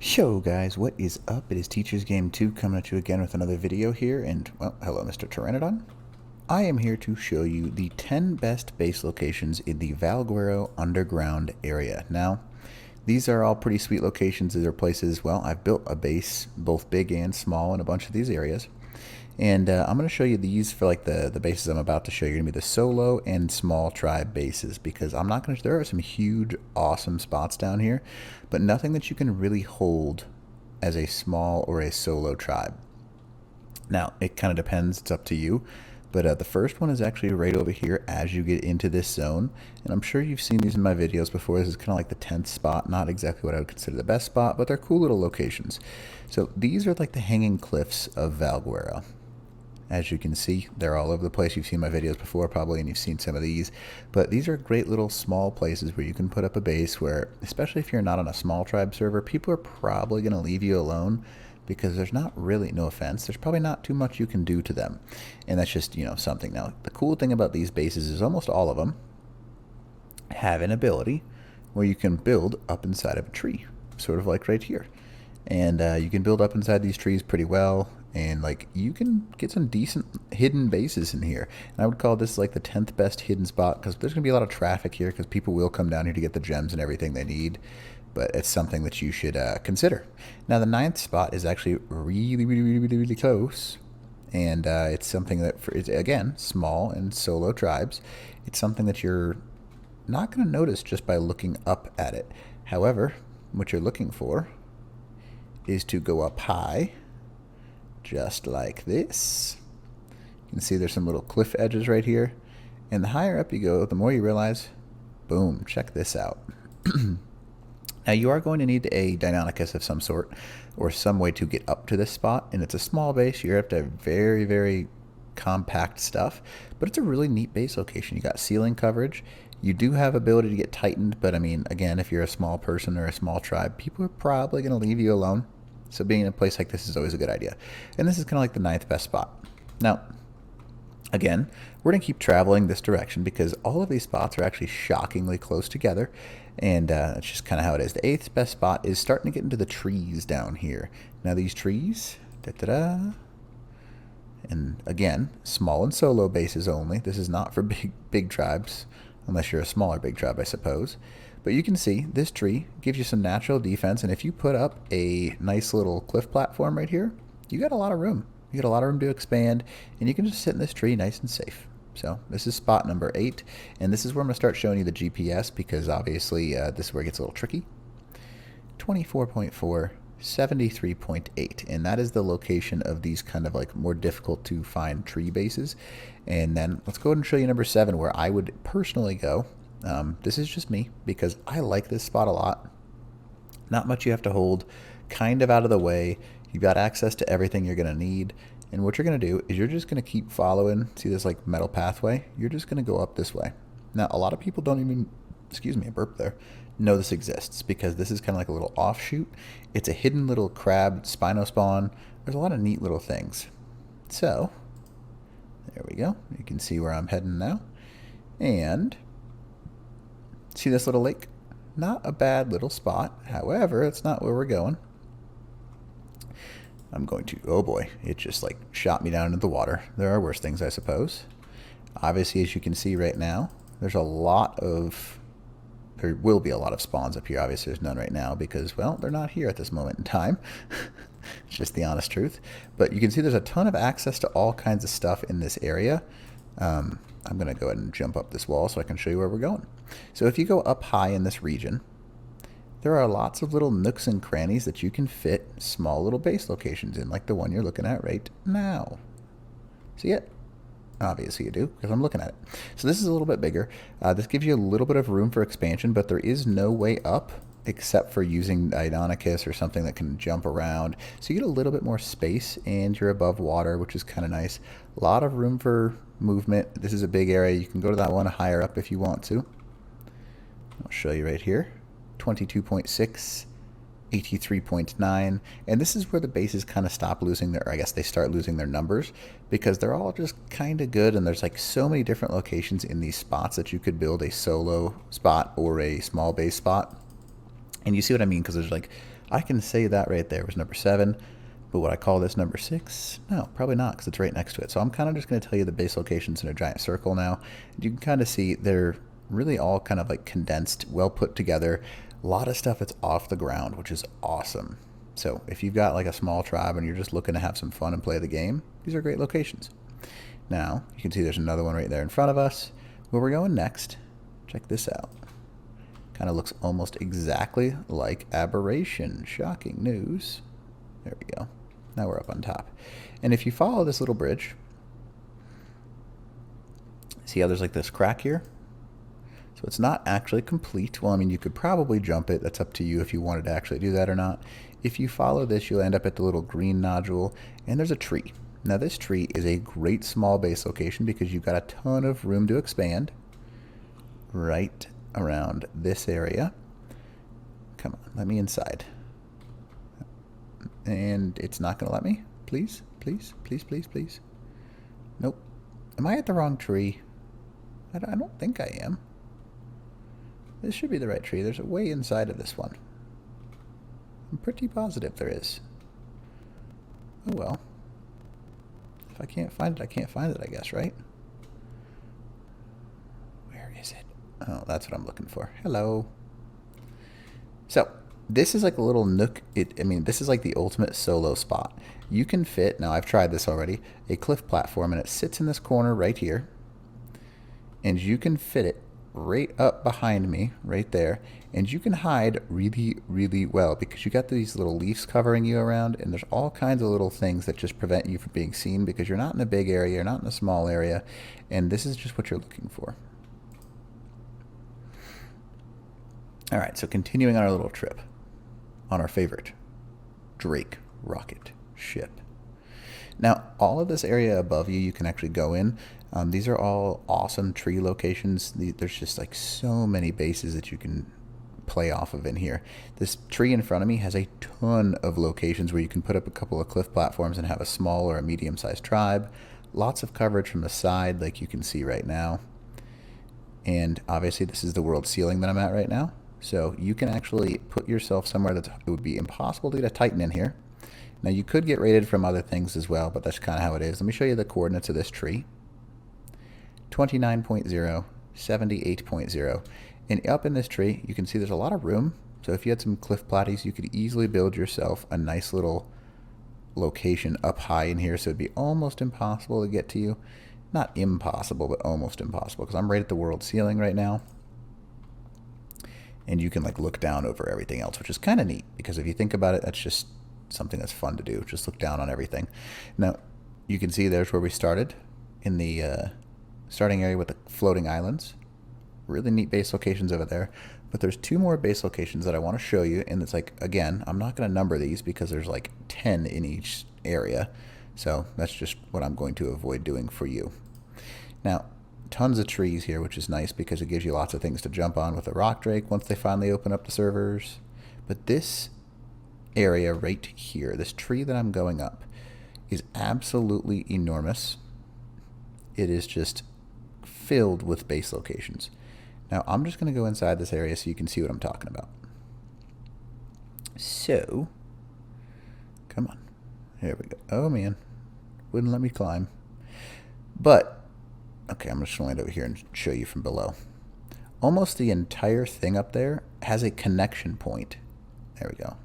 Yo guys, what is up? It is Teachers Game 2 coming at you again with another video here, and, well, hello Mr. Pteranodon. I am here to show you the 10 best base locations in the Valguero underground area. Now, these are all pretty sweet locations. These are places, well, I've built a base, both big and small, in a bunch of these areas. And I'm going to show you these for like the bases I'm about to show you. Going to be the solo and small tribe bases, because I'm not going to, there are some huge, awesome spots down here, but nothing that you can really hold as a small or a solo tribe. Now, it kind of depends. It's up to you. But the first one is actually right over here as you get into this zone. And I'm sure you've seen these in my videos before. This is kind of like the 10th spot. Not exactly what I would consider the best spot, but they're cool little locations. So these are like the hanging cliffs of Valguero. As you can see, they're all over the place. You've seen my videos before probably, and you've seen some of these. But these are great little small places where you can put up a base where, especially if you're not on a small tribe server, people are probably going to leave you alone because there's not really, no offense, there's probably not too much you can do to them. And that's just, you know, something. Now, the cool thing about these bases is almost all of them have an ability where you can build up inside of a tree, sort of like right here. And you can build up inside these trees pretty well. And like you can get some decent hidden bases in here. And I would call this like the 10th best hidden spot, because there's going to be a lot of traffic here because people will come down here to get the gems and everything they need. But it's something that you should consider. Now the 9th spot is actually really close. And it's something that, it's, again, small and solo tribes. It's something that you're not going to notice just by looking up at it. However, what you're looking for is to go up high, just like this. You can see there's some little cliff edges right here. And the higher up you go, the more you realize, boom, check this out. Now you are going to need a Deinonychus of some sort, or some way to get up to this spot. And it's a small base. You're going to have to have very, very compact stuff. But it's a really neat base location. You got ceiling coverage. You do have ability to get tightened. But I mean, again, if you're a small person or a small tribe, people are probably going to leave you alone. So being in a place like this is always a good idea. And this is kind of like the 9th best spot. Now, again, we're going to keep traveling this direction because all of these spots are actually shockingly close together. And that's just kind of how it is. The 8th best spot is starting to get into the trees down here. Now these trees, and again, small and solo bases only. This is not for big tribes, unless you're a smaller big tribe, I suppose. But you can see this tree gives you some natural defense, and if you put up a nice little cliff platform right here, you got a lot of room. You got a lot of room to expand, and you can just sit in this tree nice and safe. So this is spot number 8, and this is where I'm going to start showing you the GPS, because obviously this is where it gets a little tricky. 24.4, 73.8, and that is the location of these kind of like more difficult to find tree bases. And then let's go ahead and show you number 7, where I would personally go. This is just me, because I like this spot a lot. Not much you have to hold, kind of out of the way. You've got access to everything you're going to need. And what you're going to do is you're just going to keep following. See this like metal pathway? You're just going to go up this way. Now, a lot of people don't even, excuse me, I burped there, know this exists, because this is kind of like a little offshoot. It's a hidden little crab spino spawn. There's a lot of neat little things. So, there we go. You can see where I'm heading now. And see this little lake? Not a bad little spot. However, it's not where we're going. I'm going to, oh boy, it just like shot me down into the water. There are worse things, I suppose. Obviously, as you can see right now, there's a lot of, there will be a lot of spawns up here. Obviously, there's none right now because, well, they're not here at this moment in time. It's just the honest truth. But you can see there's a ton of access to all kinds of stuff in this area. I'm going to go ahead and jump up this wall so I can show you where we're going. So if you go up high in this region, there are lots of little nooks and crannies that you can fit small little base locations in, like the one you're looking at right now. See it? Obviously you do, because I'm looking at it. So this is a little bit bigger. This gives you a little bit of room for expansion, but there is no way up except for using Deinonychus or something that can jump around. So you get a little bit more space, and you're above water, which is kind of nice. A lot of room for movement. This is a big area. You can go to that one higher up if you want to. I'll show you right here. 22.6 83.9, and this is where the bases kind of stop losing their, or I guess they start losing their numbers, because they're all just kind of good, and there's like so many different locations in these spots that you could build a solo spot or a small base spot. And you see what I mean, because there's like, I can say that right there was number 7, but would I call this number 6? No, probably not, because it's right next to it. So I'm kind of just going to tell you the base locations in a giant circle now. You can kind of see they're really all kind of like condensed, well put together. A lot of stuff that's off the ground, which is awesome. So if you've got like a small tribe and you're just looking to have some fun and play the game, these are great locations. Now, you can see there's another one right there in front of us. Where we're going next, check this out. Kind of looks almost exactly like Aberration. Shocking news. There we go. Now we're up on top. And if you follow this little bridge, see how there's like this crack here? So it's not actually complete. Well, I mean, you could probably jump it. That's up to you if you wanted to actually do that or not. If you follow this, you'll end up at the little green nodule, and there's a tree. Now, this tree is a great small base location because you've got a ton of room to expand right around this area. Come on, let me inside. And it's not going to let me. Please, please, please, please, please. Nope. Am I at the wrong tree? I don't think I am. This should be the right tree. There's a way inside of this one. I'm pretty positive there is. Oh well. If I can't find it, I can't find it, I guess, right? Where is it? Oh, that's what I'm looking for. Hello. So, this is like a little nook. I mean, this is like the ultimate solo spot. You can fit, now I've tried this already, a cliff platform, and it sits in this corner right here. And you can fit it right up behind me, right there, and you can hide really, really well because you got these little leaves covering you around, and there's all kinds of little things that just prevent you from being seen because you're not in a big area, you're not in a small area, and this is just what you're looking for. All right, so continuing on our little trip on our favorite Drake rocket ship. Now, all of this area above you, you can actually go in. These are all awesome tree locations. There's just like so many bases that you can play off of in here. This tree in front of me has a ton of locations where you can put up a couple of cliff platforms and have a small or a medium-sized tribe. Lots of coverage from the side like you can see right now. And obviously this is the world ceiling that I'm at right now. So you can actually put yourself somewhere that it would be impossible to get a Titan in here. Now you could get rated from other things as well, but that's kind of how it is. Let me show you the coordinates of this tree. 29.0, 78.0. And up in this tree, you can see there's a lot of room. So if you had some cliff platties, you could easily build yourself a nice little location up high in here. So it'd be almost impossible to get to you. Not impossible, but almost impossible, because I'm right at the world ceiling right now. And you can like look down over everything else, which is kind of neat, because if you think about it, that's just something that's fun to do. Just look down on everything. Now, you can see there's where we started in the starting area with the floating islands. Really neat base locations over there. But there's 2 more base locations that I want to show you, and it's like, again, I'm not going to number these because there's like 10 in each area. So that's just what I'm going to avoid doing for you. Now, tons of trees here, which is nice because it gives you lots of things to jump on with the rock drake once they finally open up the servers. But this area right here, this tree that I'm going up, is absolutely enormous. It is just filled with base locations. Now I'm just going to go inside this area so you can see what I'm talking about. So, come on. Here we go. Oh man, wouldn't let me climb. But, okay, I'm just going to land over here and show you from below. Almost the entire thing up there has a connection point. There we go.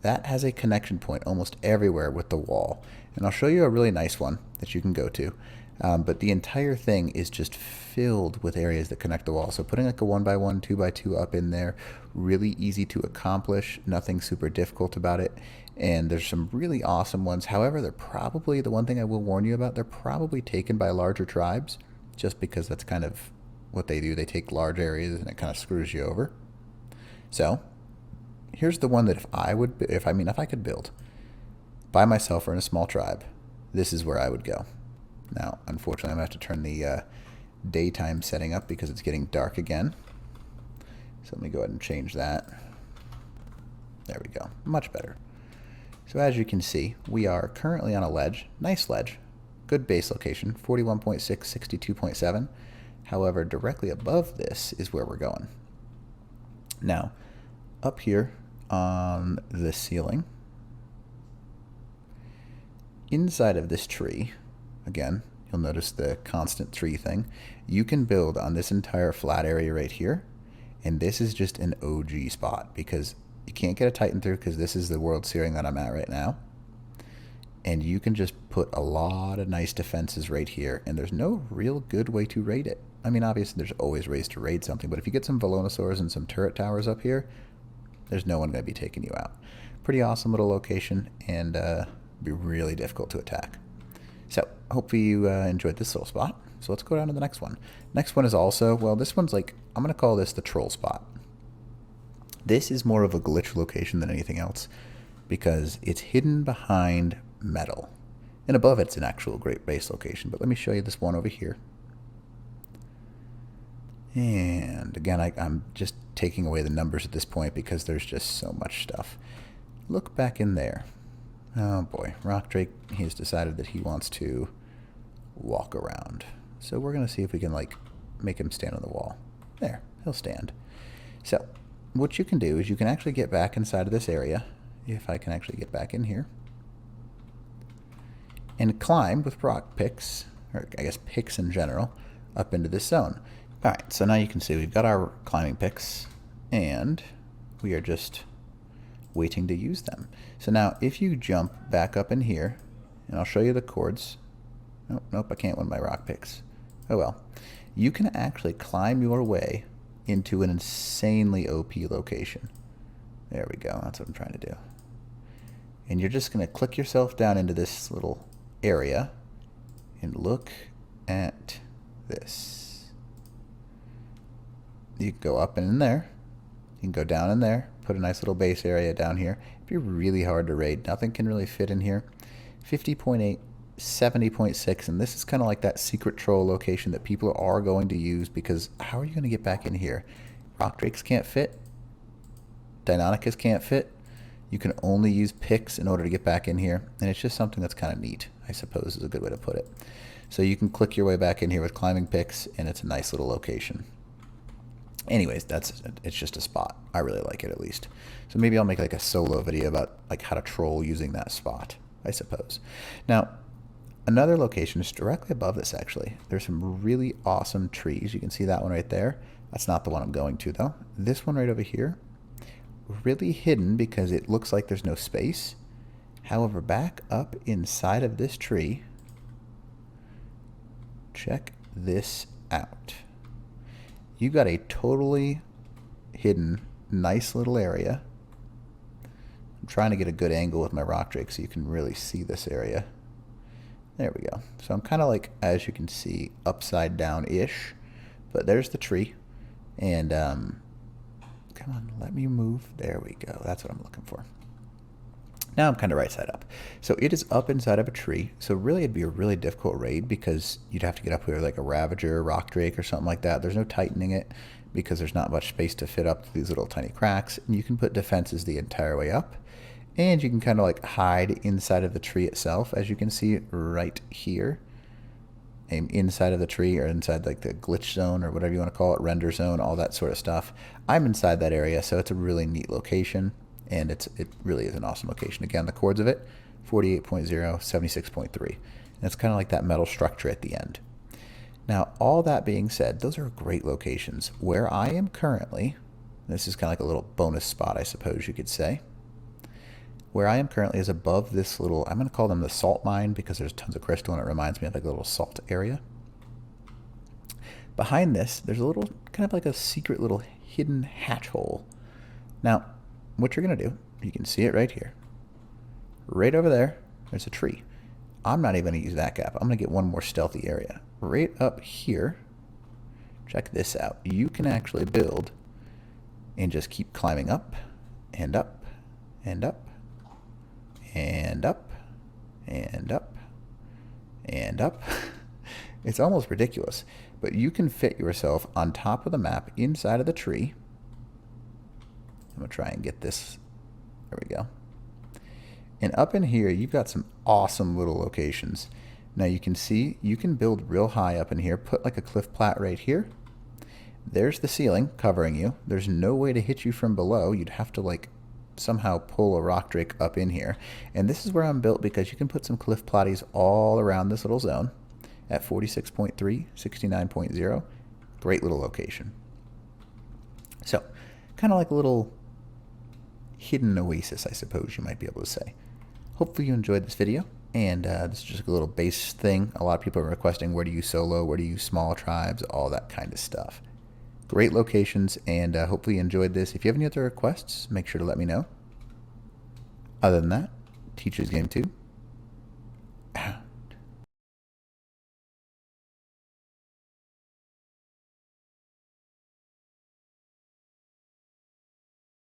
That has a connection point almost everywhere with the wall. And I'll show you a really nice one that you can go to. But the entire thing is just filled with areas that connect the wall. So putting like a 1x1, 2x2 up in there, really easy to accomplish, nothing super difficult about it. And there's some really awesome ones. However, they're probably, the one thing I will warn you about, they're probably taken by larger tribes, just because that's kind of what they do. They take large areas and it kind of screws you over. So here's the one that if I could build by myself or in a small tribe, this is where I would go. Now, unfortunately, I'm going to have to turn the daytime setting up because it's getting dark again. So let me go ahead and change that. There we go. Much better. So as you can see, we are currently on a ledge. Nice ledge. Good base location. 41.6, 62.7. However, directly above this is where we're going. Now, up here on the ceiling, inside of this tree, again, you'll notice the constant tree thing. You can build on this entire flat area right here. And this is just an OG spot because you can't get a Titan through because this is the world ceiling that I'm at right now. And you can just put a lot of nice defenses right here. And there's no real good way to raid it. I mean, obviously, there's always ways to raid something. But if you get some Velonosaurs and some turret towers up here, there's no one going to be taking you out. Pretty awesome little location and be really difficult to attack. So hopefully you enjoyed this little spot. So let's go down to the next one. Next one is also, well, this one's like, I'm going to call this the troll spot. This is more of a glitch location than anything else because it's hidden behind metal. And above it's an actual great base location. But let me show you this one over here. And again, I'm just taking away the numbers at this point because there's just so much stuff. Look back in there. Oh boy, Rock Drake, he has decided that he wants to walk around. So we're going to see if we can like make him stand on the wall. There, he'll stand. So what you can do is you can actually get back inside of this area, if I can actually get back in here, and climb with rock picks, or I guess picks in general, up into this zone. Alright, so now you can see we've got our climbing picks, and we are just waiting to use them. So now if you jump back up in here, and I'll show you the cords. Nope, I can't win my rock picks. Oh well. You can actually climb your way into an insanely OP location. There we go, that's what I'm trying to do. And you're just going to click yourself down into this little area and look at this. You can go up and in there. You can go down in there, put a nice little base area down here. It'd be really hard to raid. Nothing can really fit in here. 50.8, 70.6, and this is kind of like that secret troll location that people are going to use because how are you going to get back in here? Rock Drakes can't fit. Deinonychus can't fit. You can only use picks in order to get back in here, and it's just something that's kind of neat, I suppose is a good way to put it. So you can click your way back in here with climbing picks, and it's a nice little location. Anyways, it's just a spot. I really like it at least. So maybe I'll make like a solo video about like how to troll using that spot, I suppose. Now, another location is directly above this actually. There's some really awesome trees. You can see that one right there. That's not the one I'm going to though. This one right over here, really hidden because it looks like there's no space. However, back up inside of this tree, check this out. You got a totally hidden, nice little area. I'm trying to get a good angle with my rock drake so you can really see this area. There we go. So I'm kind of like, as you can see, upside down-ish. But there's the tree. And, come on, let me move. There we go. That's what I'm looking for. Now I'm kind of right side up. So it is up inside of a tree. So really it'd be a really difficult raid because you'd have to get up here like a Ravager, Rock Drake, or something like that. There's no tightening it because there's not much space to fit up these little tiny cracks. And you can put defenses the entire way up. And you can kind of like hide inside of the tree itself, as you can see right here. Inside of the tree or inside like the glitch zone or whatever you want to call it, render zone, all that sort of stuff. I'm inside that area, so it's a really neat location. And it really is an awesome location. Again, the chords of it, 48.0, 76.3. And it's kind of like that metal structure at the end. Now, all that being said, those are great locations. Where I am currently, this is kind of like a little bonus spot, I suppose you could say. Where I am currently is above this little, I'm going to call them the salt mine because there's tons of crystal and it reminds me of like a little salt area. Behind this, there's a little, kind of like a secret little hidden hatch hole. Now, what you're going to do, you can see it right here. Right over there, there's a tree. I'm not even going to use that gap. I'm going to get one more stealthy area. Right up here, check this out. You can actually build and just keep climbing up and up and up and up and up and up. It's almost ridiculous, but you can fit yourself on top of the map inside of the tree. I'm going to try and get this There we go. And up in here, you've got some awesome little locations. Now you can see, you can build real high up in here, put like a cliff plat right here. There's the ceiling covering you. There's no way to hit you from below. You'd have to like somehow pull a rock drake up in here. And this is where I'm built because you can put some cliff platties all around this little zone at 46.3, 69.0. Great little location. So, kind of like a little hidden oasis, I suppose you might be able to say. Hopefully you enjoyed this video, and this is just a little base thing. A lot of people are requesting where to use solo, where to use small tribes, all that kind of stuff. Great locations, and hopefully you enjoyed this. If you have any other requests, make sure to let me know. Other than that, Teacher's Game 2